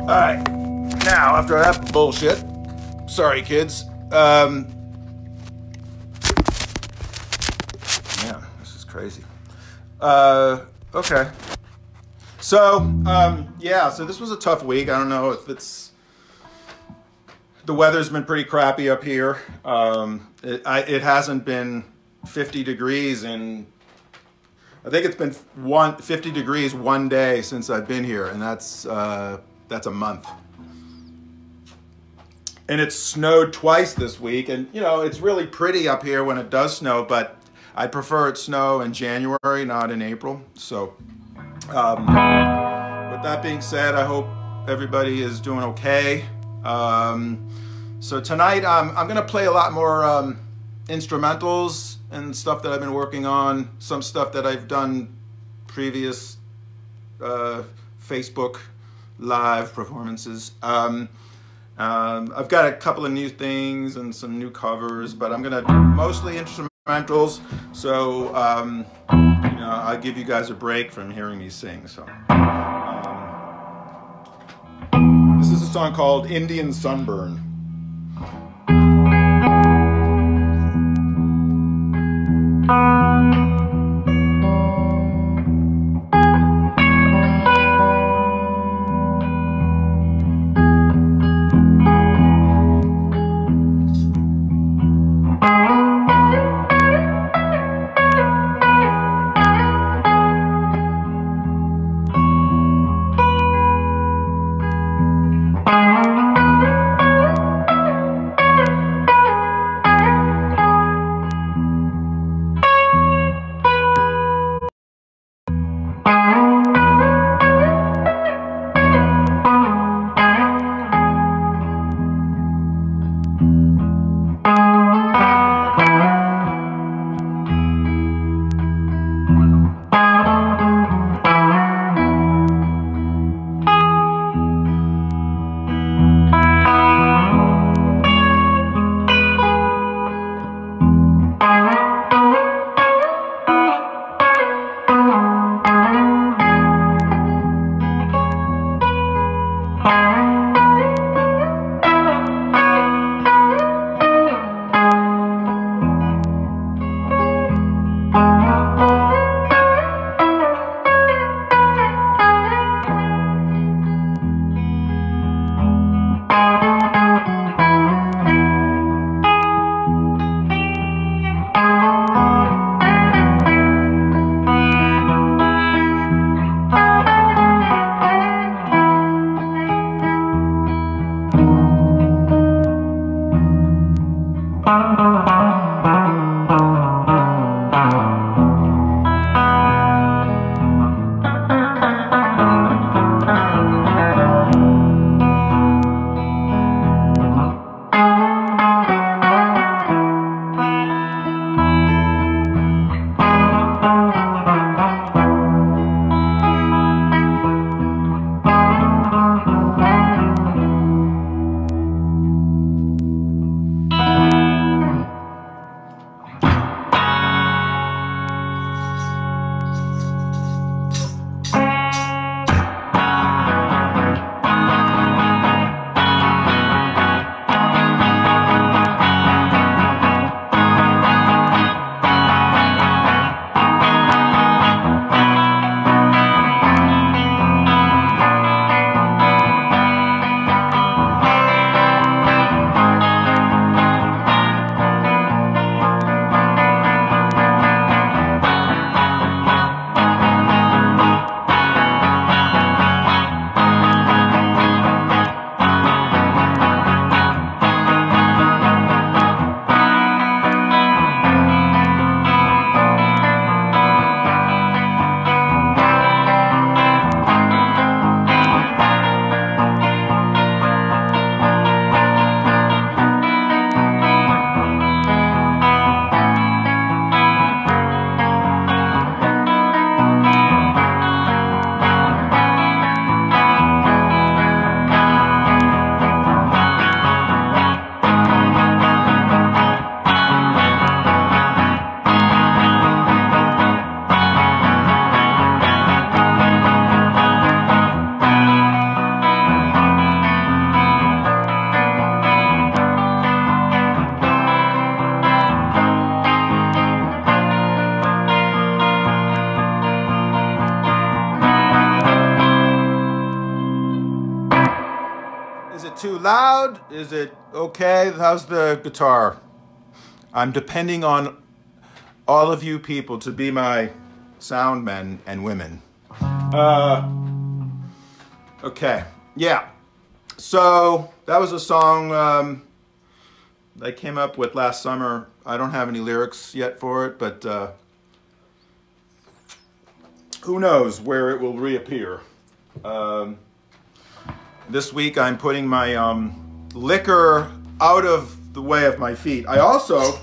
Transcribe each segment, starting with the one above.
Alright, now after that bullshit, sorry kids, yeah, this is crazy. Okay. So, yeah, so this was a tough week. I don't know if it's, the weather's been pretty crappy up here. It hasn't been 50 degrees in, I think it's been 50 degrees one day since I've been here, and that's a month. And it snowed twice this week, and you know, it's really pretty up here when it does snow, but I prefer it snow in January, not in April. So, with that being said, I hope everybody is doing okay. So tonight, I'm gonna play a lot more instrumentals and stuff that I've been working on, some stuff that I've done previous Facebook live performances. I've got a couple of new things and some new covers, but I'm gonna mostly instrumentals. So you know, I'll give you guys a break from hearing me sing. So this is a song called Indian Sunburn. Is it too loud? Is it okay? How's the guitar? I'm depending on all of you people to be my sound men and women. Okay, yeah. So that was a song I came up with last summer. I don't have any lyrics yet for it, but who knows where it will reappear. This week I'm putting my liquor out of the way of my feet. I also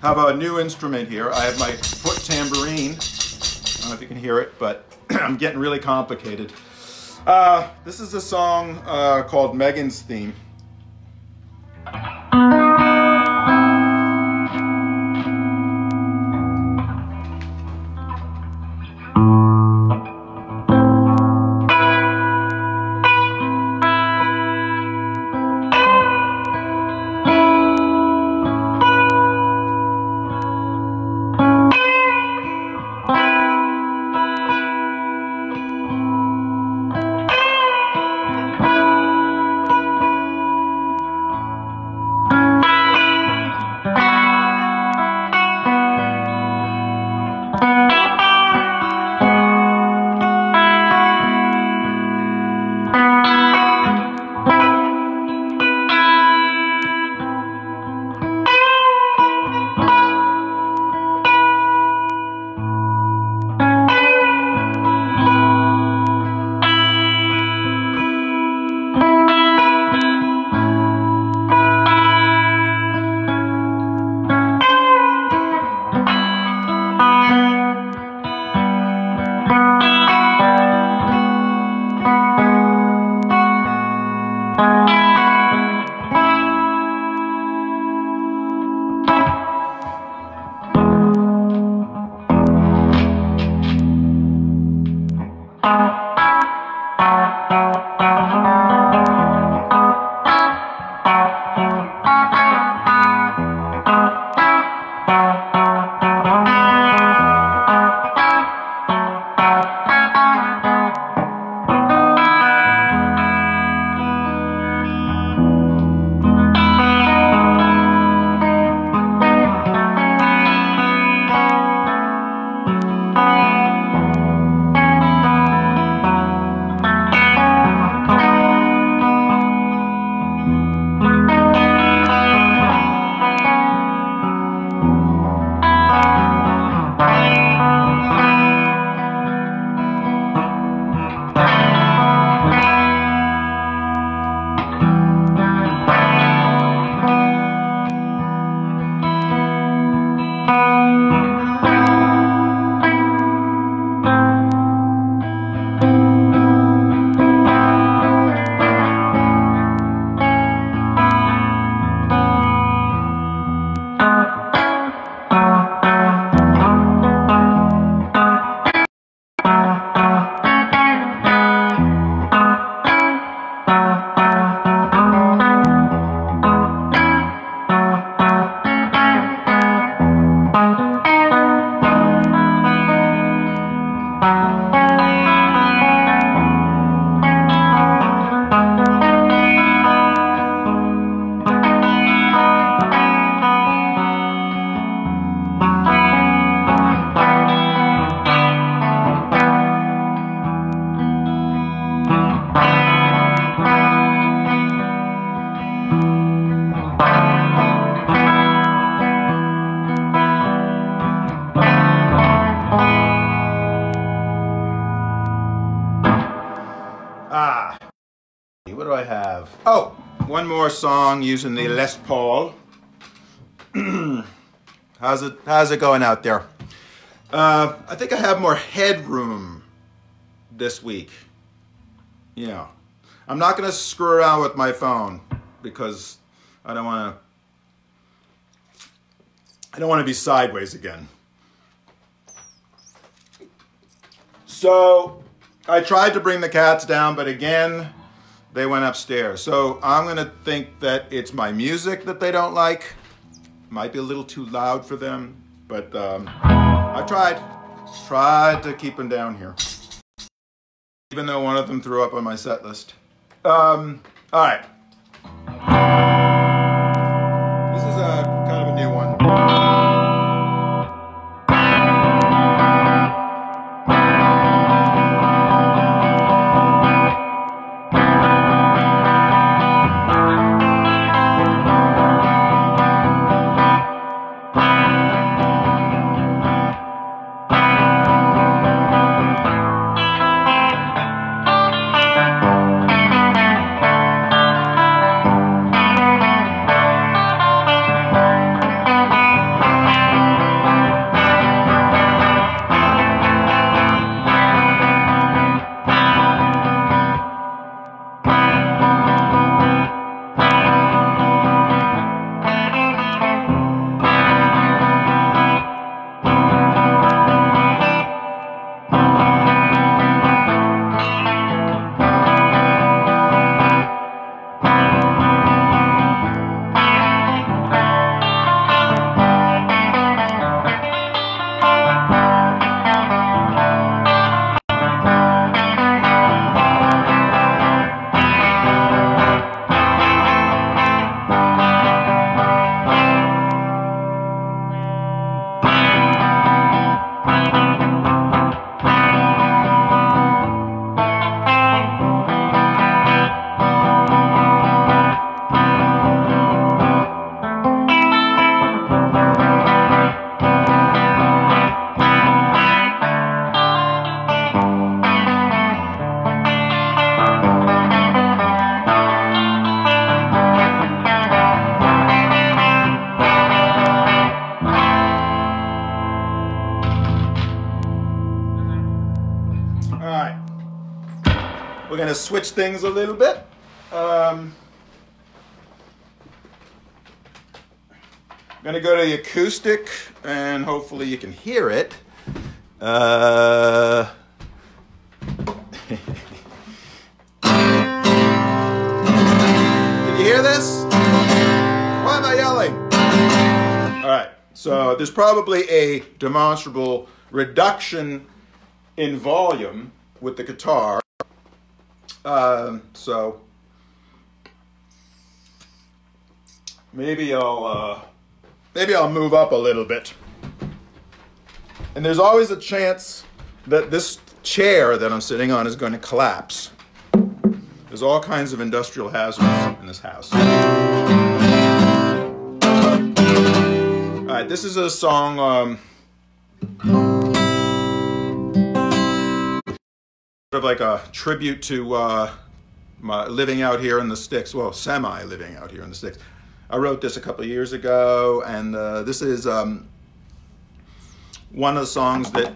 have a new instrument here. I have my foot tambourine. I don't know if you can hear it, but I'm getting really complicated. This is a song called Megan's Theme. What do I have? Oh, one more song using the Les Paul. How's it going out there? I think I have more headroom this week. Yeah. I'm not going to screw around with my phone because I don't want to be sideways again. So I tried to bring the cats down, but again, they went upstairs. So I'm going to think that it's my music that they don't like. Might be a little too loud for them, but I tried to keep them down here. Even though one of them threw up on my set list. All right. This is a kind of a new one. We're going to switch things a little bit. I'm going to go to the acoustic, and hopefully you can hear it. Can you hear this? Why am I yelling? All right, so there's probably a demonstrable reduction in volume with the guitar. So maybe I'll move up a little bit. And there's always a chance that this chair that I'm sitting on is going to collapse. There's all kinds of industrial hazards in this house. All right, this is a song sort of like a tribute to my living out here in the sticks. Well, semi-living out here in the sticks. I wrote this a couple of years ago, and this is one of the songs that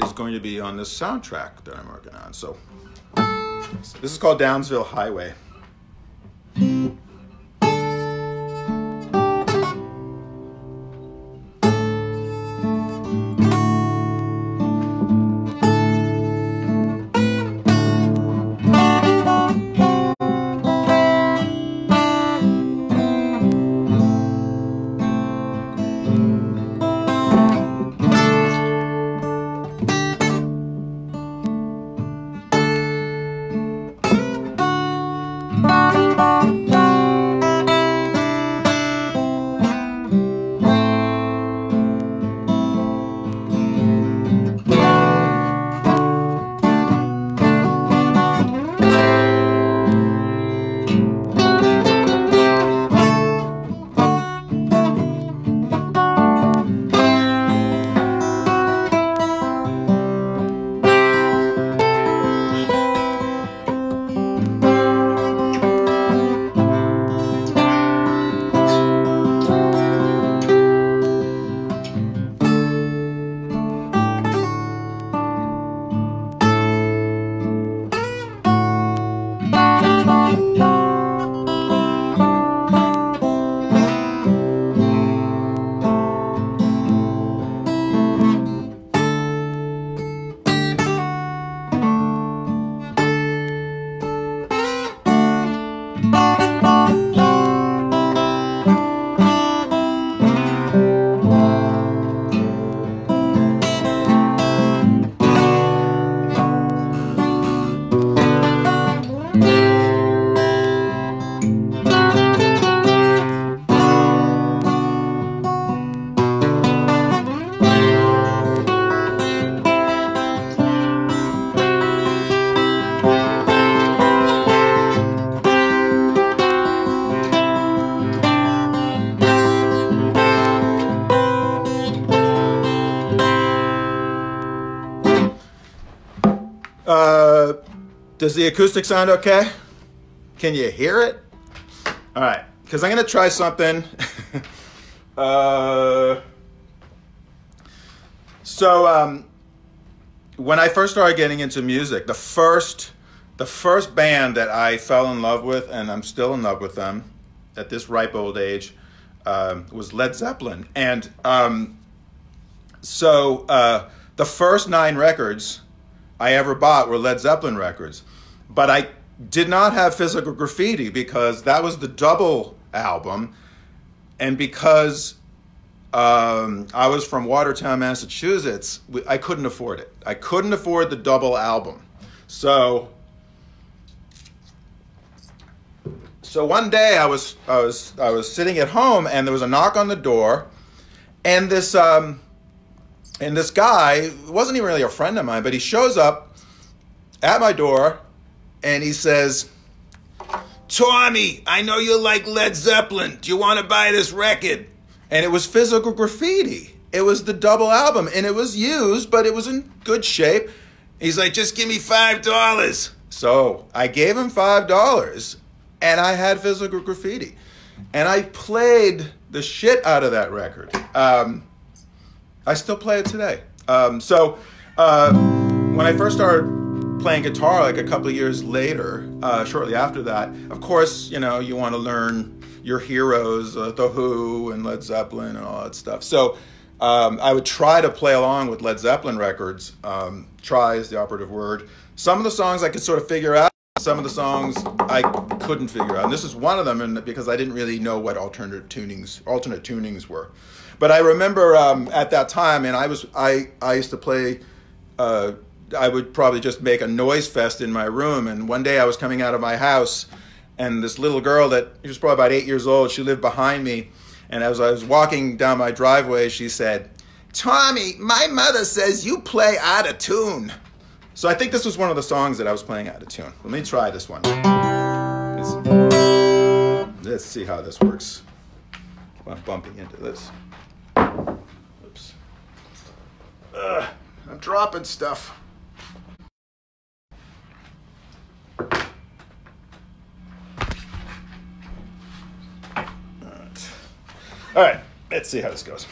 is going to be on this soundtrack that I'm working on. So this is called Downsville Highway. Does the acoustic sound okay? Can you hear it? All right, because I'm going to try something. When I first started getting into music, the first band that I fell in love with, and I'm still in love with them at this ripe old age, was Led Zeppelin. And the first 9 records I ever bought were Led Zeppelin records. But I did not have Physical Graffiti because that was the double album. And because I was from Watertown, Massachusetts, I couldn't afford it. I couldn't afford the double album. So one day I was sitting at home and there was a knock on the door, and this guy wasn't even really a friend of mine, but he shows up at my door and he says, "Tommy, I know you like Led Zeppelin. Do you want to buy this record?" And it was Physical Graffiti. It was the double album, and it was used, but it was in good shape. He's like, "Just give me $5. So I gave him $5, and I had Physical Graffiti. And I played the shit out of that record. I still play it today. When I first started playing guitar, like a couple of years later, shortly after that, of course, you want to learn your heroes, The Who and Led Zeppelin and all that stuff. So I would try to play along with Led Zeppelin records. Try is the operative word. Some of the songs I could sort of figure out. Some of the songs I couldn't figure out. And this is one of them, and because I didn't really know what alternate tunings were. But I remember at that time, and I used to play. I would probably just make a noise fest in my room. And one day I was coming out of my house, and this little girl she was probably about 8 years old, she lived behind me. And as I was walking down my driveway, she said, "Tommy, my mother says you play out of tune." So I think this was one of the songs that I was playing out of tune. Let me try this one. Let's see how this works. I'm bumping into this. Oops. I'm dropping stuff. All right, let's see how this goes.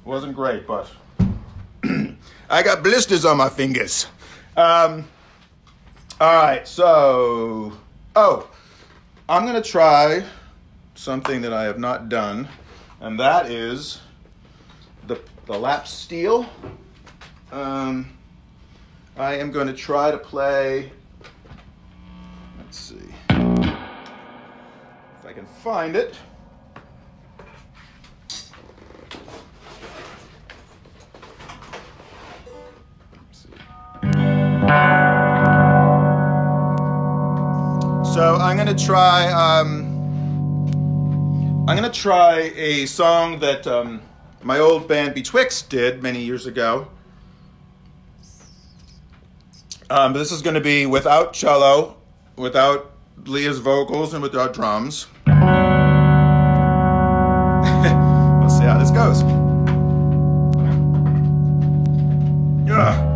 Wasn't great, but I got blisters on my fingers. All right, so, I'm going to try something that I have not done, and that is the lap steel. I am going to try to play, let's see, if I can find it. So I'm gonna try a song that my old band Betwixt did many years ago. This is gonna be without cello, without Leah's vocals, and without drums. We'll see how this goes. Yeah.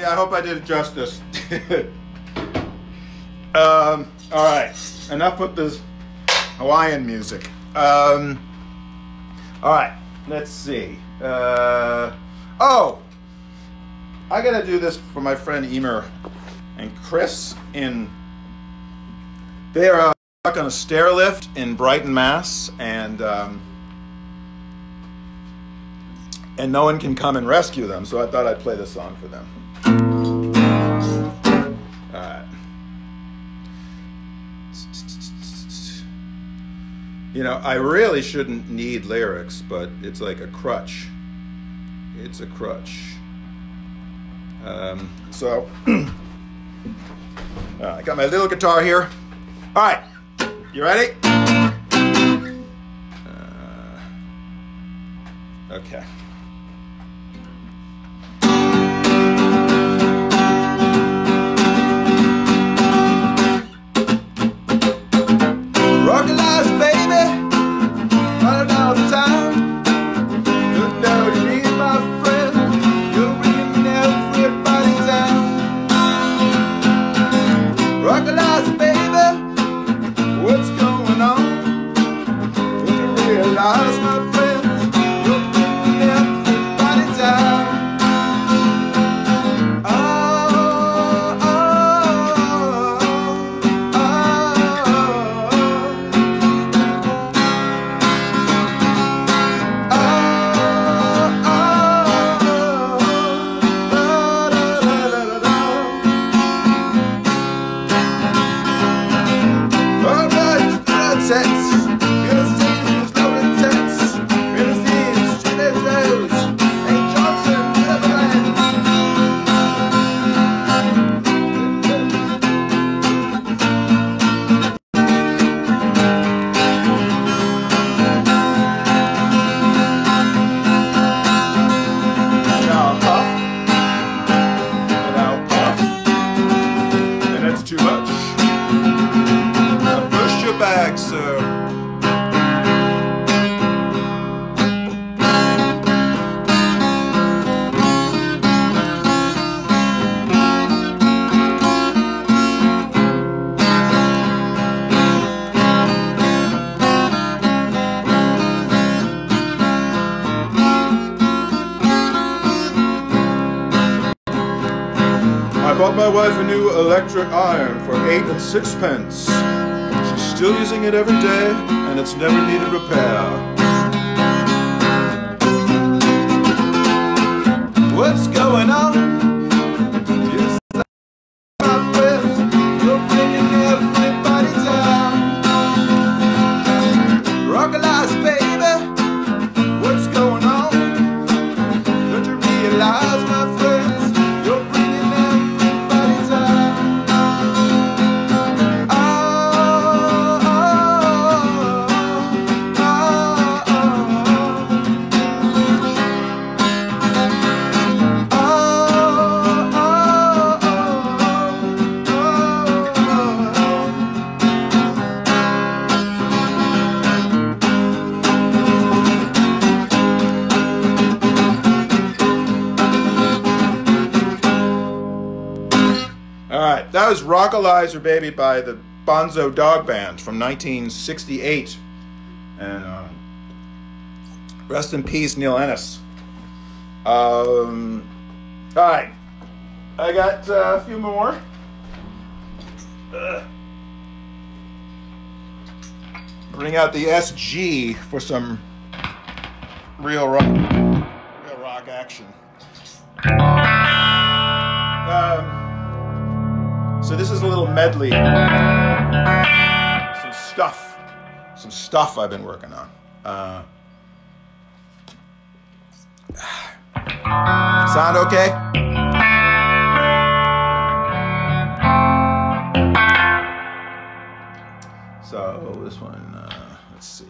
I hope I did it justice. All right, enough with this Hawaiian music. All right, let's see. Oh, I gotta do this for my friend Emer and Chris they are stuck on a stair lift in Brighton, Mass, and no one can come and rescue them, so I thought I'd play this song for them. All right. You know, I really shouldn't need lyrics, but it's like a crutch. It's a crutch. So, I got my little guitar here. All right, you ready? Okay. My wife a new electric iron for 8 and 6 pence. She's still using it every day, and it's never needed repair. What's going on? Is that my friends? You're bringing everybody down. Rockalize, baby. What's going on? Don't you realize, my friends? You're bringing everybody down. Alright, that was Rockalizer Baby by the Bonzo Dog Band from 1968. And rest in peace, Neil Ennis. Alright, I got a few more. Bring out the SG for some real rock action. So this is a little medley. Some stuff I've been working on. Sound okay? So this one, let's see.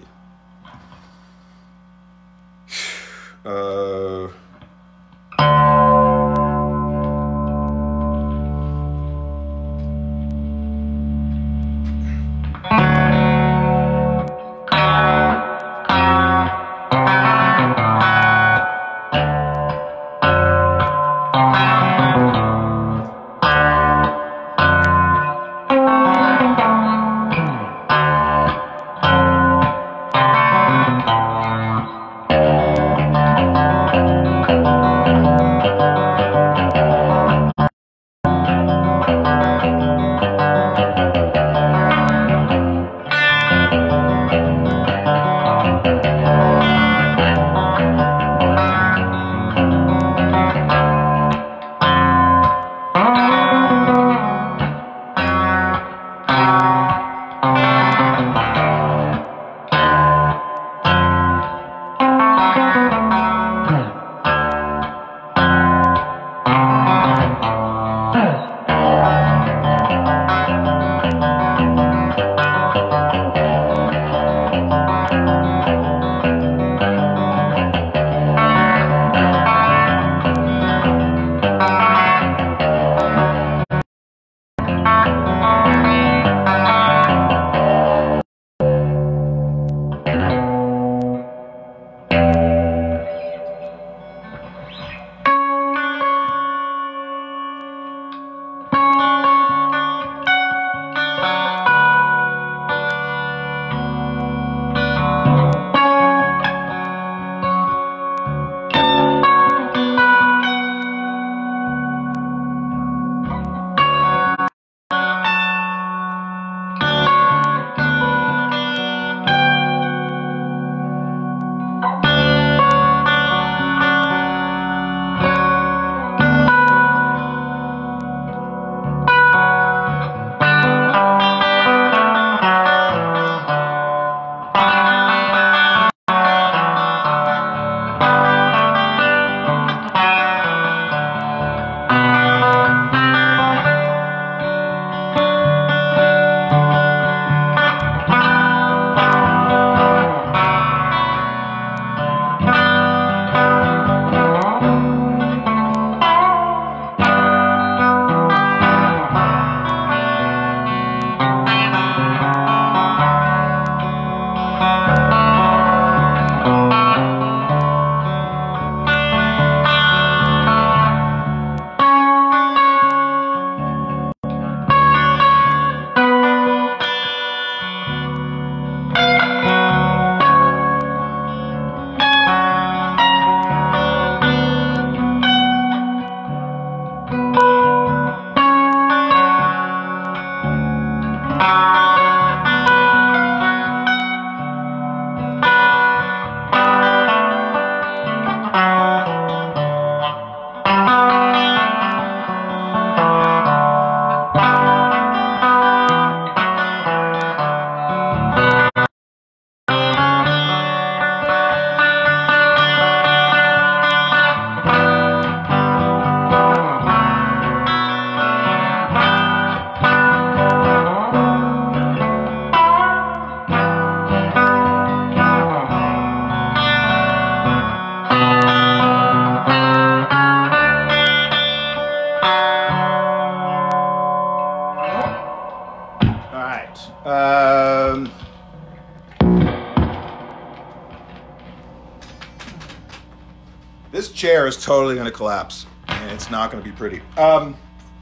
This chair is totally going to collapse, and it's not going to be pretty. All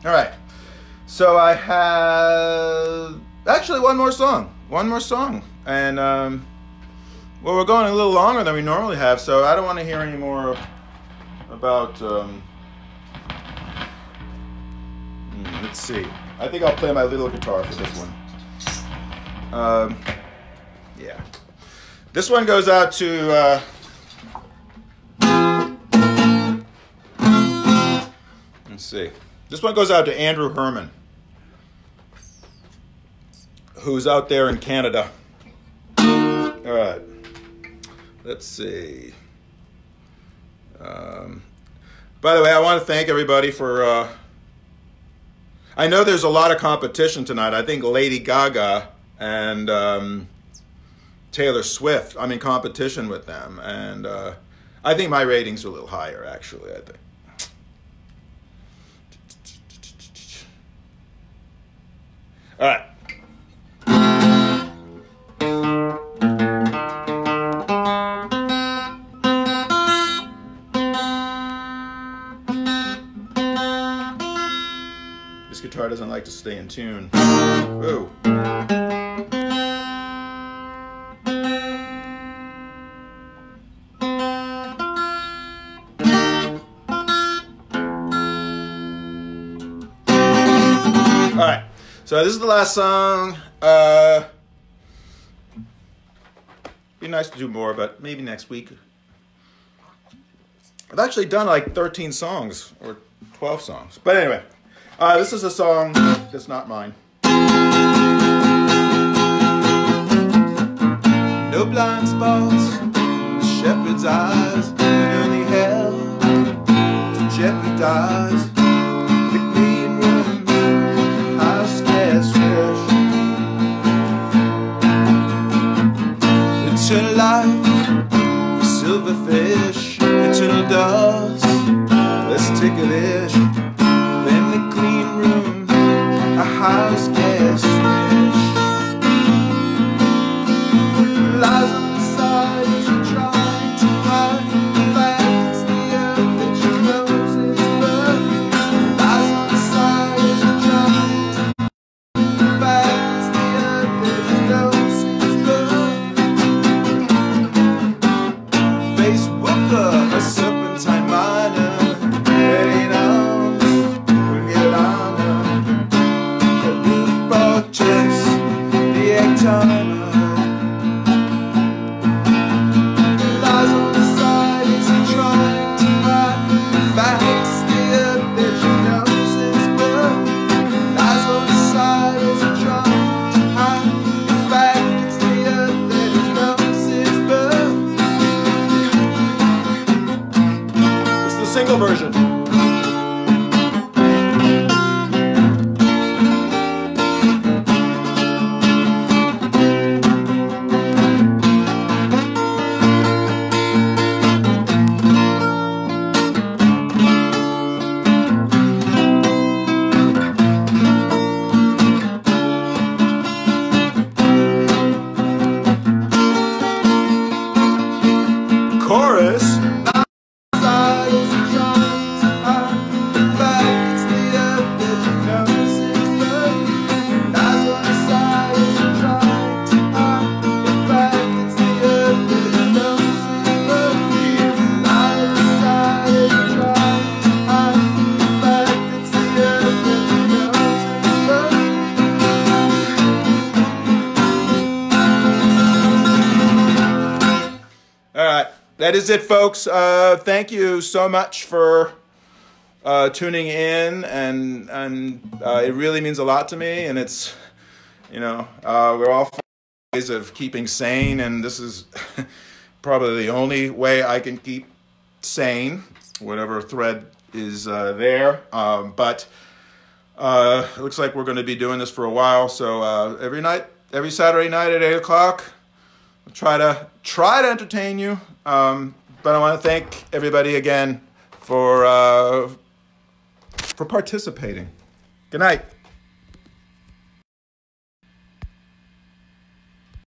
right. So I have actually one more song. And, well, we're going a little longer than we normally have, so I don't want to hear any more about, let's see. I think I'll play my little guitar for this one. Yeah. This one goes out to, let's see. This one goes out to Andrew Herman, who's out there in Canada. All right. Let's see. By the way, I want to thank everybody for... I know there's a lot of competition tonight. I think Lady Gaga and Taylor Swift, I'm in competition with them. And I think my ratings are a little higher, actually, I think. All right. This guitar doesn't like to stay in tune. Ooh. All right. So this is the last song. Be nice to do more, but maybe next week. I've actually done like 13 songs or 12 songs. But anyway, this is a song that's not mine. No blind spots, the shepherd's eyes, and only hell to jeopardize. The clean room, house gas fresh. Eternal life, silverfish, eternal dust. Let's take a dish. Then the clean room, a house gas fresh. Lies on the side as you're trying to hide the facts, the earth that your roses burn. Lies on the side as you're trying to hide the facts, the earth that your roses burn. Face whooper, a serpentine miner, ready now, we'll get it on her. A roof fortress, the egg timer. Single version. Chorus. That is it, folks. Thank you so much for tuning in, and it really means a lot to me. And it's, we're all ways of keeping sane, and this is probably the only way I can keep sane, whatever thread is there. But it looks like we're going to be doing this for a while. So every Saturday night at 8 o'clock. Try to entertain you, but I want to thank everybody again for participating. Good night.